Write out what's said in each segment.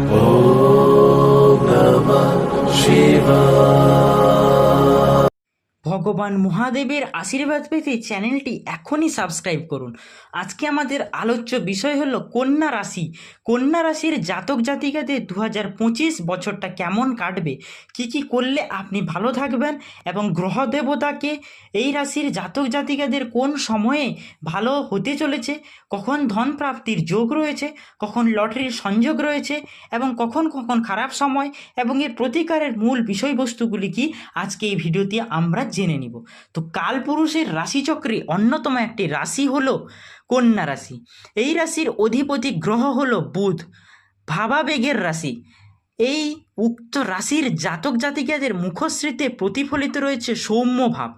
ॐ नमः शिवाय। ভগবান মহাদেবের আশীর্বাদ পেতে চ্যানেলটি এখনই সাবস্ক্রাইব করুন। আজকে আমাদের আলোচ্য বিষয় হলো কন্যা রাশি। কন্যা রাশির জাতক জাতিকাদের 2025 বছরটা কেমন কাটবে, কি করলে আপনি ভালো থাকবেন এবং গ্রহ দেবতাকে এই রাশির জাতক জাতিকাদের কোন সময়ে ভালো হতে চলেছে, কখন ধন প্রাপ্তির যোগ রয়েছে, কখন লটারির সংযোগ রয়েছে এবং কখন কখন খারাপ সময় এবং এর প্রতিকারের মূল বিষয়বস্তুগুলি কি আজকে এই ভিডিওতে আমরা জেনে নিব। তো কালপুরুষের রাশিচক্রে অন্যতম একটি রাশি হলো কন্যা রাশি। এই রাশির অধিপতি গ্রহ হলো বুধ, ভাবাবেগের রাশি। এই উক্ত রাশির জাতক জাতিকাদের মুখশ্রীতে প্রতিফলিত রয়েছে সৌম্য ভাব।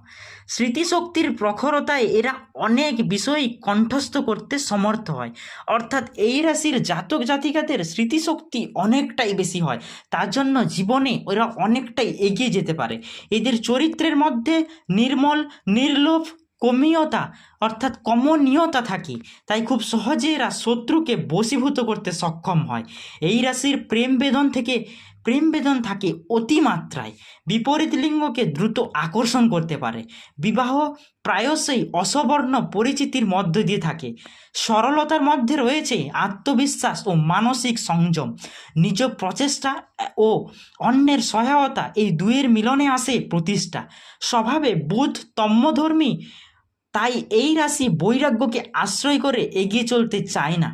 স্মৃতিশক্তির প্রখরতায় এরা অনেক বিষয় কণ্ঠস্থ করতে সমর্থ হয়, অর্থাৎ এই রাশির জাতক জাতিকাদের স্মৃতিশক্তি অনেকটাই বেশি হয়, তার জন্য জীবনে ওরা অনেকটাই এগিয়ে যেতে পারে। এদের চরিত্রের মধ্যে নির্মল, নির্লোভ, কমনীয়তা অর্থাৎ কমনীয়তা থাকে, তাই খুব সহজে এরা শত্রুকে বশীভূত করতে সক্ষম হয়। এই রাশির প্রেম বেদন থাকে অতিমাত্রায়, বিপরীত লিঙ্গকে দ্রুত আকর্ষণ করতে পারে। বিবাহ প্রায়শই অসবর্ণ পরিচিতির মধ্য দিয়ে থাকে। সরলতার মধ্যে রয়েছে আত্মবিশ্বাস ও মানসিক সংযম। নিজ প্রচেষ্টা ও অন্যের সহায়তা, এই দুয়ের মিলনে আসে প্রতিষ্ঠা। স্বভাবে বুধ তম্যধর্মী, তাই এই রাশি বৈরাগ্যকে আশ্রয় করে এগিয়ে চলতে চায় না।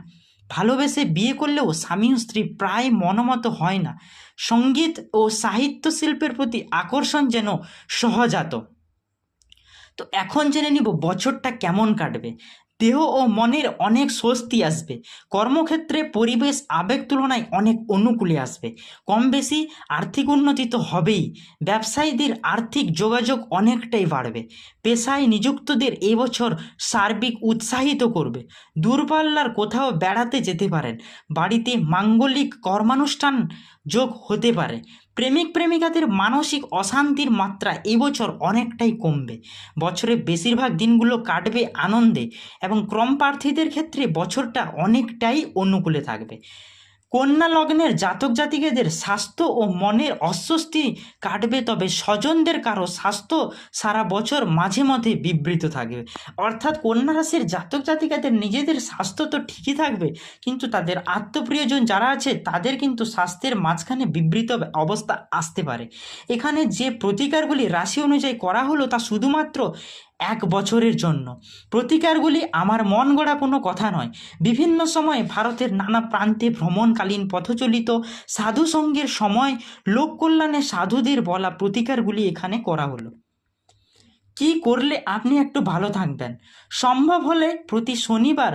ভালোবেসে বিয়ে করলেও স্বামী ও স্ত্রী প্রায় মনোমত হয় না। সঙ্গীত ও সাহিত্য শিল্পের প্রতি আকর্ষণ যেন সহজাত। তো এখন জেনে নিব বছরটা কেমন কাটবে। দেহ ও মনের অনেক স্বস্তি আসবে। কর্মক্ষেত্রে পরিবেশ আবেগ তুলনায় অনেক অনুকূলে আসবে। কম বেশি আর্থিক উন্নতি তো হবেই। ব্যবসায়ীদের আর্থিক যোগাযোগ অনেকটাই বাড়বে। পেশায় নিযুক্তদের এই বছর সার্বিক উৎসাহিত করবে। দূরপাল্লার কোথাও বেড়াতে যেতে পারেন। বাড়িতে মাঙ্গলিক কর্মানুষ্ঠান যোগ হতে পারে। প্রেমিক প্রেমিকাদের মানসিক অশান্তির মাত্রা এবছর অনেকটাই কমবে। বছরের বেশিরভাগ দিনগুলো কাটবে আনন্দে এবং ক্রম প্রার্থীদের ক্ষেত্রে বছরটা অনেকটাই অনুকূলে থাকবে। কন্যা লগ্নের জাতক জাতিকাদের স্বাস্থ্য ও মনের অস্বস্তি কাটবে, তবে স্বজনদের কারো স্বাস্থ্য সারা বছর মাঝে মধ্যে বিবৃত থাকবে। অর্থাৎ কন্যা রাশির জাতক জাতিকাদের নিজেদের স্বাস্থ্য তো ঠিকই থাকবে, কিন্তু তাদের আত্মপ্রিয়জন যারা আছে তাদের কিন্তু স্বাস্থ্যের মাঝখানে বিবৃত অবস্থা আসতে পারে। এখানে যে প্রতিকারগুলি রাশি অনুযায়ী করা হলো তা শুধুমাত্র 1 বছরের জন্য। প্রতিকারগুলি আমার মন গড়া কোনো কথা নয়। বিভিন্ন সময়ে ভারতের নানা প্রান্তে ভ্রমণকালীন পথচলিত সাধু সঙ্গের সময় লোককল্যাণে সাধুদের বলা প্রতিকারগুলি এখানে করা হলো। কি করলে আপনি একটু ভালো থাকবেন? সম্ভব হলে প্রতি শনিবার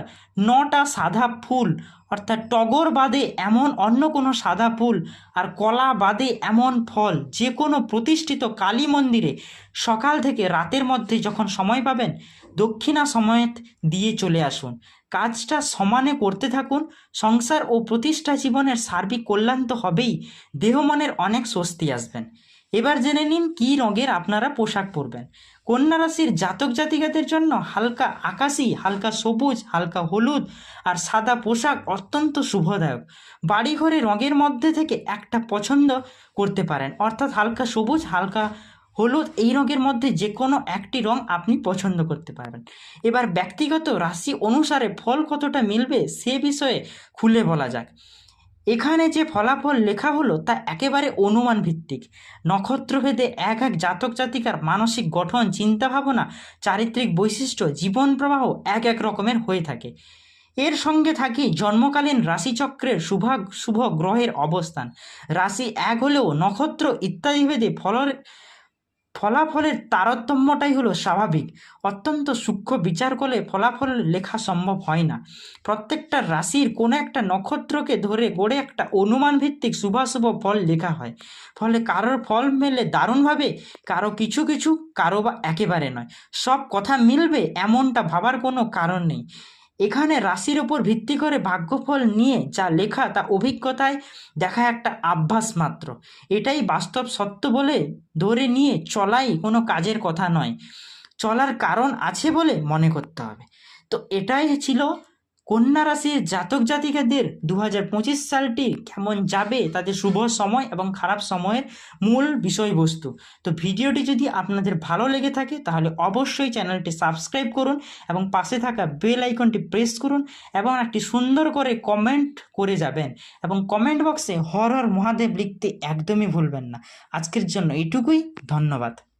9টা সাদা ফুল, অর্থাৎ টগর বাদে এমন অন্য কোনো সাদা ফুল আর কলা বাদে এমন ফল যে কোনো প্রতিষ্ঠিত কালী মন্দিরে সকাল থেকে রাতের মধ্যে যখন সময় পাবেন দক্ষিণা সমেত দিয়ে চলে আসুন। কাজটা সমানে করতে থাকুন। সংসার ও প্রতিষ্ঠা জীবনের সার্বিক কল্যাণ তো হবেই, দেহ মনের অনেক স্বস্তি আসবেন। এবার জেনে নিন কী রঙের আপনারা পোশাক পরবেন। কন্যা রাশির জাতক জাতিকাদের জন্য হালকা আকাশি, হালকা সবুজ, হালকা হলুদ আর সাদা পোশাক অত্যন্ত শুভদায়ক। বাড়িঘরে রঙের মধ্যে থেকে একটা পছন্দ করতে পারেন, অর্থাৎ হালকা সবুজ, হালকা হলুদ, এই রঙের মধ্যে যে কোনো একটি রং আপনি পছন্দ করতে পারবেন। এবার ব্যক্তিগত রাশি অনুসারে ফল কতটা মিলবে সে বিষয়ে খুলে বলা যাক। এখানে যে ফলাফল লেখা হলো তা একেবারে অনুমান ভিত্তিক। নক্ষত্রভেদে এক এক জাতক জাতিকার মানসিক গঠন, চিন্তাভাবনা, চারিত্রিক বৈশিষ্ট্য, জীবন প্রবাহ এক এক রকমের হয়ে থাকে। এর সঙ্গে থাকি জন্মকালীন রাশিচক্রের শুভ গ্রহের অবস্থান। রাশি এক হলেও নক্ষত্র ইত্যাদি ভেদে ফলাফলের তারতম্যটাই হলো স্বাভাবিক। অত্যন্ত সূক্ষ্ম বিচার করলে ফলাফল লেখা সম্ভব হয় না। প্রত্যেকটা রাশির কোনো একটা নক্ষত্রকে ধরে গড়ে একটা অনুমান ভিত্তিক শুভাশুভ ফল লেখা হয়। ফলে কারোর ফল মেলে দারুণভাবে, কারো কিছু কিছু, কারো বা একেবারে নয়। সব কথা মিলবে এমনটা ভাবার কোনো কারণ নেই। এখানে রাশির ওপর ভিত্তি করে ভাগ্যফল নিয়ে যা লেখা তা অভিজ্ঞতায় দেখা একটা আভাস মাত্র। এটাই বাস্তব সত্য বলে ধরে নিয়ে চলাই কোনো কাজের কথা নয়, চলার কারণ আছে বলে মনে করতে হবে। তো এটাই ছিল কন্যা রাশির জাতক জাতিকাদের 2025 সালটি কেমন যাবে, তাদের শুভ সময় এবং খারাপ সময়ের মূল বিষয়বস্তু। তো ভিডিওটি যদি আপনাদের ভালো লেগে থাকে তাহলে অবশ্যই চ্যানেলটি সাবস্ক্রাইব করুন এবং পাশে থাকা বেল আইকনটি প্রেস করুন এবং একটি সুন্দর করে কমেন্ট করে যাবেন এবং কমেন্ট বক্সে হর হর মহাদেব লিখতে একদমই ভুলবেন না। আজকের জন্য এইটুকুই, ধন্যবাদ।